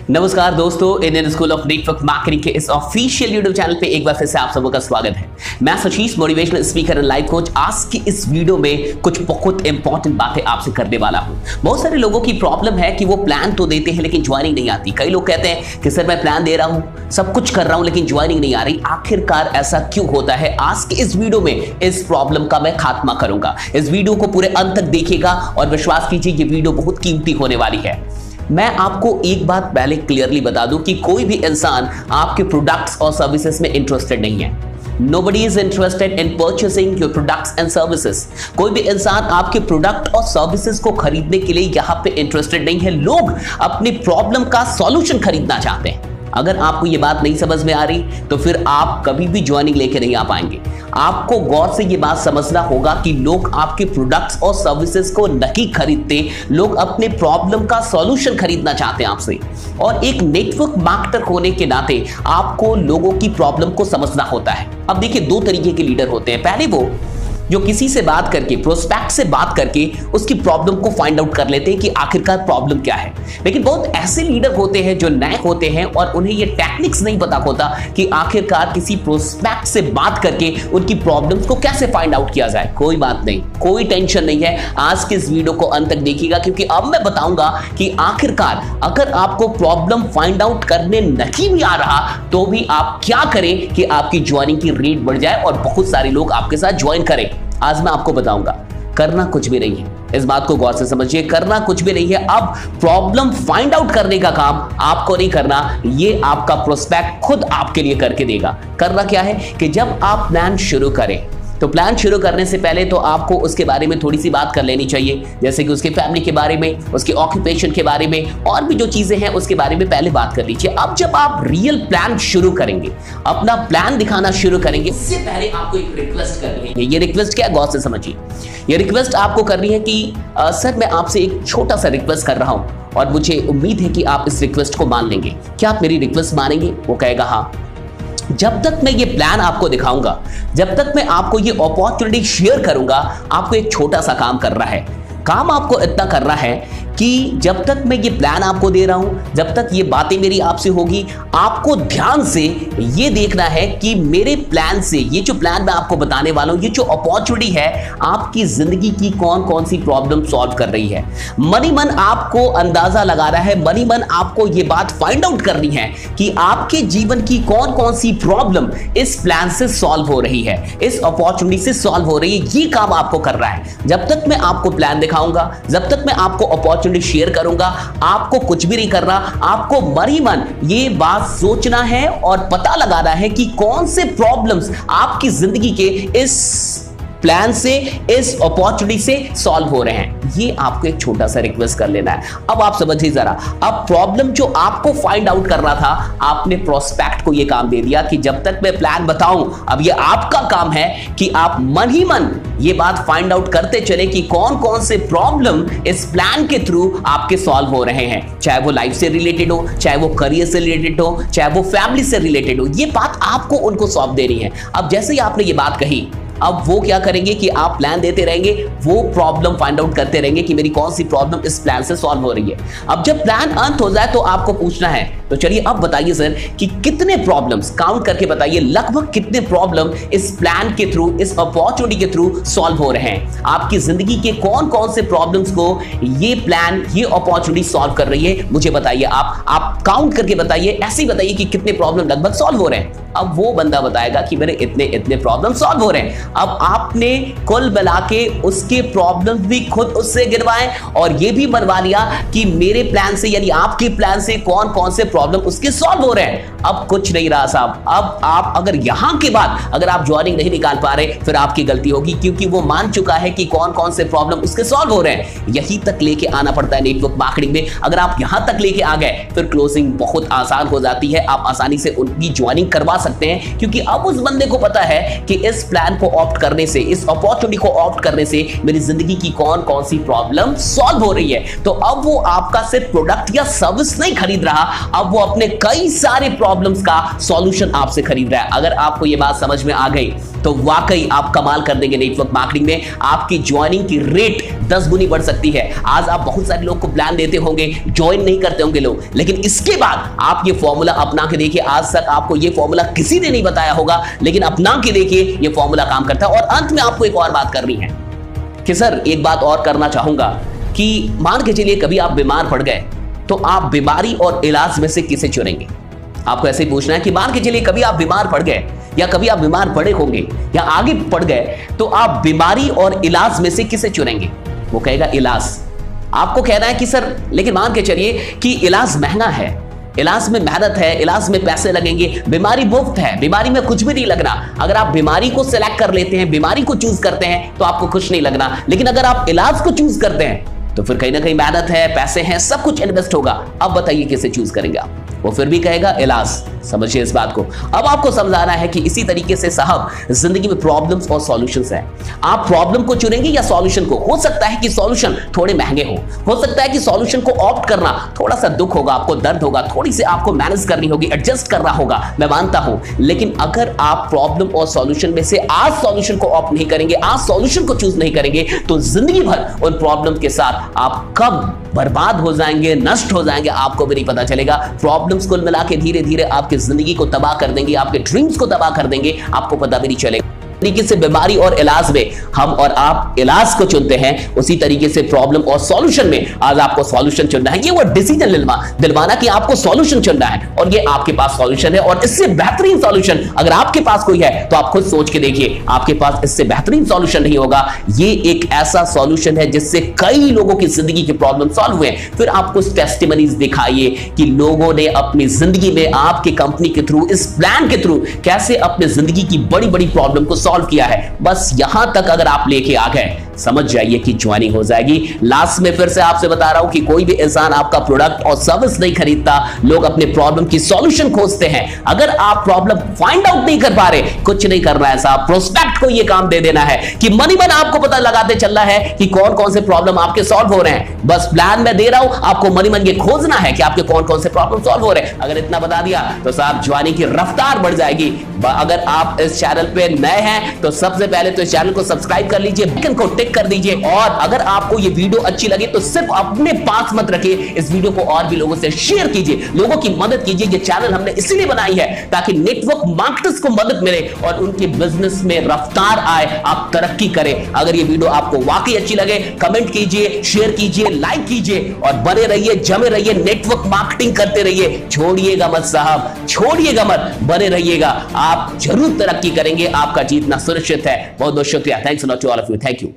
नमस्कार दोस्तों, Indian school of network marketing के इस ऑफिशियल यूट्यूब चैनल पे एक बार फिर से आप सबों का स्वागत है। मैं Sashish, motivational speaker and life coach. आज की इस वीडियो में कुछ बहुत इंपॉर्टेंट बातें आपसे करने वाला हूं। बहुत सारे लोगों की प्रॉब्लम है कि वो प्लान तो देते हैं लेकिन ज्वाइनिंग नहीं आती। कई लोग कहते हैं कि सर मैं प्लान दे रहा हूं, सब कुछ कर रहा हूं, लेकिन ज्वाइनिंग नहीं आ रही। आखिरकार ऐसा क्यों होता है? आज की इस वीडियो में इस प्रॉब्लम का मैं खात्मा करूंगा। इस वीडियो को पूरे अंत तक देखिएगा और विश्वास कीजिए ये वीडियो बहुत कीमती होने वाली है। मैं आपको एक बात पहले क्लियरली बता दूं कि कोई भी इंसान आपके प्रोडक्ट्स और सर्विसेज में इंटरेस्टेड नहीं है। Nobody is interested in purchasing your products and services. कोई भी इंसान आपके प्रोडक्ट और सर्विसेज को खरीदने के लिए यहाँ पे इंटरेस्टेड नहीं है। लोग अपनी प्रॉब्लम का सॉल्यूशन खरीदना चाहते हैं। अगर आपको ये बात नहीं समझ में आ रही तो फिर आप कभी भी ज्वाइनिंग लेके नहीं आ पाएंगे। आपको गौर से ये बात समझना होगा कि लोग आपके प्रोडक्ट्स और सर्विसेज को नहीं खरीदते, लोग अपने प्रॉब्लम का सॉल्यूशन खरीदना चाहते हैं आपसे। और एक नेटवर्क मार्केटर होने के नाते आपको लोगों की प्रॉब्लम को समझना होता है। अब देखिए, दो तरीके के लीडर होते हैं। पहले वो जो किसी से बात करके, प्रोस्पेक्ट से बात करके उसकी प्रॉब्लम को फाइंड आउट कर लेते हैं कि आखिरकार प्रॉब्लम क्या है। लेकिन बहुत ऐसे लीडर होते हैं जो नए होते हैं और उन्हें ये टेक्निक्स नहीं पता होता कि आखिरकार किसी प्रोस्पेक्ट से बात करके उनकी प्रॉब्लम्स को कैसे फाइंड आउट किया जाए। कोई बात नहीं, कोई टेंशन नहीं है। आज के इस वीडियो को अंत तक देखिएगा, क्योंकि अब मैं बताऊंगा कि आखिरकार अगर आपको प्रॉब्लम फाइंड आउट करने नहीं भी आ रहा तो भी आप क्या करें कि आपकी ज्वाइनिंग की रेट बढ़ जाए और बहुत सारे लोग आपके साथ ज्वाइन करें। आज मैं आपको बताऊंगा, करना कुछ भी नहीं है। इस बात को गौर से समझिए, करना कुछ भी नहीं है। अब प्रॉब्लम फाइंड आउट करने का काम आपको नहीं करना, ये आपका प्रोस्पेक्ट खुद आपके लिए करके देगा। करना क्या है कि जब आप प्लान शुरू करें तो प्लान शुरू करने से पहले तो आपको उसके बारे में थोड़ी सी बात कर लेनी चाहिए, जैसे कि उसके फैमिली के बारे में, उसके ऑक्यूपेशन के बारे में, और भी जो चीजें हैं उसके बारे में पहले बात कर लीजिए। अब जब आप रियल प्लान शुरू करेंगे, अपना प्लान दिखाना शुरू करेंगे, इससे पहले आपको एक रिक्वेस्ट करनी है। ये रिक्वेस्ट क्या है, गौर से समझिए। ये रिक्वेस्ट आपको करनी है कि सर मैं आपसे एक छोटा सा रिक्वेस्ट कर रहा हूं और मुझे उम्मीद है कि आप इस रिक्वेस्ट को मान लेंगे। क्या आप मेरी रिक्वेस्ट मानेंगे? वो कहेगा हाँ। जब तक मैं ये प्लान आपको दिखाऊंगा, जब तक मैं आपको ये अपॉर्चुनिटी शेयर करूंगा, आपको एक छोटा सा काम करना है। काम आपको इतना करना है कि जब तक मैं ये प्लान आपको दे रहा हूं, जब तक ये बातें मेरी आपसे होगी, आपको ध्यान से ये देखना है कि मेरे प्लान से, ये जो प्लान मैं आपको बताने वाला हूं, ये जो अपॉर्चुनिटी है, आपकी जिंदगी की कौन कौन सी प्रॉब्लम सॉल्व कर रही है। मनी मन आपको अंदाजा लगा रहा है, मनी मन आपको ये बात फाइंड आउट करनी है कि आपके जीवन की कौन कौन सी प्रॉब्लम इस प्लान से सॉल्व हो रही है, इस अपॉर्चुनिटी से सॉल्व हो रही है। ये काम आपको कर रहा है। जब तक मैं आपको प्लान दिखाऊंगा, जब तक मैं आपको अपॉर्चुनिटी शेयर करूंगा, आपको कुछ भी नहीं करना। आपको मरी मन ये बात सोचना है और पता लगाना है कि कौन से प्रॉब्लम्स आपकी जिंदगी के इस प्लान से, इस अपॉर्चुनिटी से सॉल्व हो रहे हैं। ये आपको एक छोटा सा रिक्वेस्ट कर लेना है। अब आप समझिए जरा, अब प्रॉब्लम जो आपको फाइंड आउट करना था, आपने प्रोस्पेक्ट को ये काम दे दिया कि जब तक मैं प्लान बताऊं, अब ये आपका काम है कि आप मन ही मन ये बात फाइंड आउट करते चले कि कौन कौन से प्रॉब्लम इस प्लान के थ्रू आपके सॉल्व हो रहे हैं। चाहे वो लाइफ से रिलेटेड हो, चाहे वो करियर से रिलेटेड हो, चाहे वो फैमिली से रिलेटेड हो, ये बात आपको उनको सौंप देनी है। अब जैसे ही आपने ये बात कही, अब वो क्या करेंगे कि आप प्लान देते रहेंगे, वो प्रॉब्लम फाइंड आउट करते रहेंगे कि मेरी कौन सी प्रॉब्लम इस प्लान से सॉल्व हो रही है। अब जब प्लान अंत हो जाए तो आपको पूछना है, तो चलिए अब बताइए सर कि कितने प्रॉब्लम्स, काउंट करके बताइए, लगभग कितने प्रॉब्लम इस प्लान के थ्रू, इस अपॉर्चुनिटी के थ्रू सॉल्व हो रहे हैं। आपकी जिंदगी के कौन कौन से प्रॉब्लम्स को ये प्लान, ये अपॉर्चुनिटी सॉल्व कर रही है, मुझे बताइए। आप काउंट करके बताइए, ऐसे ही बताइए कि कितने प्रॉब्लम लगभग सॉल्व हो रहे हैं। अब वो बंदा बताएगा कि मेरे इतने इतने प्रॉब्लम सॉल्व हो रहे हैं। अब आपने कुल मिला के उसके प्रॉब्लम्स भी खुद उससे गिनवाए और ये भी बनवा लिया कि मेरे प्लान से, यानी आपके प्लान से कौन कौन से प्रॉब्लम उसके सॉल्व हो रहे हैं। अब कुछ नहीं रहा साहब। अब आप अगर यहां के बाद अगर आप ज्वाइनिंग नहीं निकाल पा रहे, फिर आपकी गलती होगी, क्योंकि वो मान चुका है कि कौन कौन से प्रॉब्लम उसके सॉल्व हो रहे हैं। यहीं तक लेके आना पड़ता है नेटवर्क मार्केटिंग में। अगर आप यहां तक लेके आ गए, फिर क्लोजिंग बहुत आसान हो जाती है। आप आसानी से उनकी ज्वाइनिंग करवा सकते हैं, क्योंकि अब उस बंदे को पता है कि इस प्लान को ऑप्ट करने से, इस अपॉर्चुनिटी को ऑप्ट करने से मेरी जिंदगी की कौन कौन सी प्रॉब्लम सॉल्व हो रही है। तो अब वो आपका सिर्फ प्रोडक्ट या सर्विस नहीं खरीद रहा, अब अब वो अपने कई सारे प्रॉब्लम्स का सॉल्यूशन आपसे खरीद रहा है। अगर आपको ये बात समझ में आ गई तो वाकई आप कमाल कर देंगे नेटवर्क मार्केटिंग में। आपकी ज्वाइनिंग की रेट 10 गुनी बढ़ सकती है। आज आप बहुत सारे लोग को प्लान देते होंगे, ज्वाइन नहीं करते होंगे लोग, लेकिन इसके बाद आप ये फॉर्मूला अपना के देखिए। आज तक आपको ये फॉर्मूला किसी ने नहीं बताया होगा, लेकिन अपना के देखिए ये फॉर्मूला काम करता है। और अंत में आपको एक और बात करनी है कि सर एक बात और करना चाहूंगा कि मान के चलिए कभी आप बीमार पड़ गए तो आप बीमारी और इलाज में से किसे चुनेंगे? आपको ऐसे ही पूछना है कि मान के चलिए कभी आप बीमार पड़ गए या कभी आप बीमार पड़े होंगे या आगे पड़ गए, तो आप बीमारी और इलाज में से किसे चुनेंगे? वो कहेगा इलाज। आपको कहना है कि सर लेकिन मान के चलिए कि इलाज महंगा है, इलाज में मेहनत है, इलाज में पैसे लगेंगे, बीमारी मुफ्त है, बीमारी में कुछ भी नहीं लगना। अगर आप बीमारी को सिलेक्ट कर लेते हैं, बीमारी को चूज करते हैं तो आपको कुछ नहीं लगना, लेकिन अगर आप इलाज को चूज करते हैं तो फिर कहीं ना कहीं मेहनत है, पैसे हैं, सब कुछ इन्वेस्ट होगा। अब बताइए किसे चूज करेंगे आप? वो फिर भी कहेगा इलाज। समझिए इस बात को। अब आपको समझाना है कि इसी तरीके से साहब जिंदगी में प्रॉब्लम्स और सॉल्यूशंस हैं। आप प्रॉब्लम को चुनेंगे या सॉल्यूशन को? हो सकता है कि सॉल्यूशन थोड़े महंगे हो सकता है कि सॉल्यूशन को ऑप्ट करना थोड़ा सा दुख होगा, आपको दर्द होगा, थोड़ी सी आपको मैनेज करनी होगी, एडजस्ट करना होगा, मैं मानता हूं। लेकिन अगर आप प्रॉब्लम और सॉल्यूशन में से आज सॉल्यूशन को ऑप्ट नहीं करेंगे, आज सॉल्यूशन को चूज नहीं करेंगे, तो जिंदगी भर उन प्रॉब्लम के साथ आप कब बर्बाद हो जाएंगे, नष्ट हो जाएंगे, आपको भी नहीं पता चलेगा। प्रॉब्लम्स कुल मिला के धीरे धीरे आपकी जिंदगी को तबाह कर देंगे, आपके ड्रीम्स को तबाह कर देंगे, आपको पता भी नहीं चलेगा। तरीके से बीमारी और इलाज में हम और आप इलाज को चुनते हैं, उसी तरीके से प्रॉब्लम और सॉल्यूशन में आज आपको सॉल्यूशन चुनना है। ये वो डिसीजन दिलवाना कि आपको सॉल्यूशन चुनना है और ये आपके पास सॉल्यूशन है। और इससे बेहतरीन सॉल्यूशन अगर आपके पास कोई है तो आप खुद सोच के देखिए, आपके पास इससे बेहतरीन सॉल्यूशन नहीं होगा। ये एक ऐसा सॉल्यूशन है जिससे कई लोगों की जिंदगी के प्रॉब्लम सॉल्व हुए। फिर आप कुछ टेस्टिमनीज दिखाइए कि लोगों ने अपनी जिंदगी में आपके कंपनी के थ्रू, इस प्लान के थ्रू कैसे अपने जिंदगी की बड़ी बड़ी प्रॉब्लम को सॉल्व किया है। बस यहां तक अगर आप लेके आ गए, समझ जाइए कि ज्वाइनिंग हो जाएगी। लास्ट में फिर से आपसे बता रहा हूं कि कोई भी इंसान आपका प्रोडक्ट और सर्विस नहीं खरीदता, लोग अपने प्रॉब्लम की सॉल्यूशन खोजते हैं। अगर आप प्रॉब्लम फाइंड आउट नहीं कर पा रहे, कुछ नहीं करना है साहब, प्रोस्पेक्ट को यह काम दे देना है कि मनी मन आपको पता लगाते चलना है कि कौन कौन से प्रॉब्लम आपके सॉल्व हो रहे हैं। बस प्लान में दे रहा हूं, आपको मनी मन ये खोजना है कि आपके कौन कौन से प्रॉब्लम सॉल्व हो रहे हैं। अगर इतना बता दिया तो साहब ज्वाइनिंग की रफ्तार बढ़ जाएगी। अगर आप इस चैनल पे नए हैं तो सबसे पहले तो इस चैनल को सब्सक्राइब कर लीजिए, बेल को टिक कर दीजिए। और अगर आपको ये वीडियो अच्छी लगे तो सिर्फ अपने पास मत रखिए, इस वीडियो को और भी लोगों से शेयर कीजिए, लोगों की मदद कीजिए। ये चैनल हमने इसलिए बनाई है ताकि नेटवर्क मार्केटर्स को मदद मिले और उनके बिजनेस में रफ्तार आए, आप तरक्की करें। अगर ये वीडियो आपको वाकई अच्छी लगे, कमेंट कीजिए, शेयर कीजिए, लाइक कीजिए और बने रहिए, जमे रहिए, नेटवर्क मार्केटिंग करते रहिए। छोड़िएगा मत साहब, छोड़िएगा मत, बने रहिएगा, आप जरूर तरक्की करेंगे, आपका जीतना सुनिश्चित है। बहुत बहुत शुक्रिया। Thanks a lot to all of you. Thank you.